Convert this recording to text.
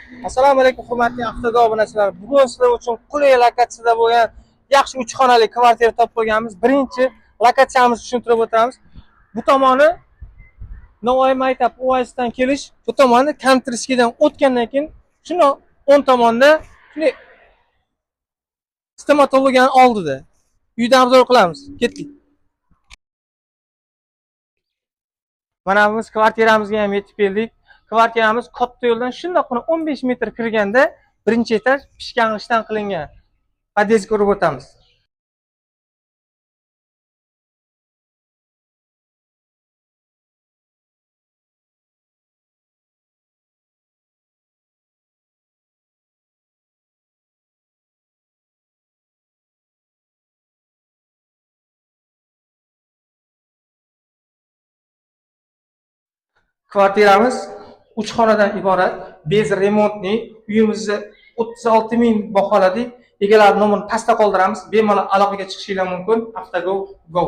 Assalomu alaykum hurmatli Avtogo obunachilar. Bugun sizlar uchun qulay lokatsiyada bo'lgan yaxshi 3 xonali kvartira topib qo'yganmiz. Birinchi lokatsiyamizni tushuntirib o'tamiz. Bu tomoni Novoy Maytap OASdan kelish, bu tomoni Kantriskidan o'tgandan keyin shuni o'ng tomonda shunday stomatologiyani oldida. Uydan obzor qilamiz. Ketdik. Mana biz kvartiramizga ham yetib keldik. Kvartiramiz katta yo'ldan shundoqqina 15 metr kirganda birinchi etaj pishgan g'ishtdan qilingan. Pod'ezd ko'rib o'tamiz. Kvartiramiz 3 xonadan iborat, bez remontli. Uyimizni 36 ming baholadik. Egalar nomerini pastda qoldiramiz. Bemalol aloqaga chiqishingiz mumkin. Avtogo go.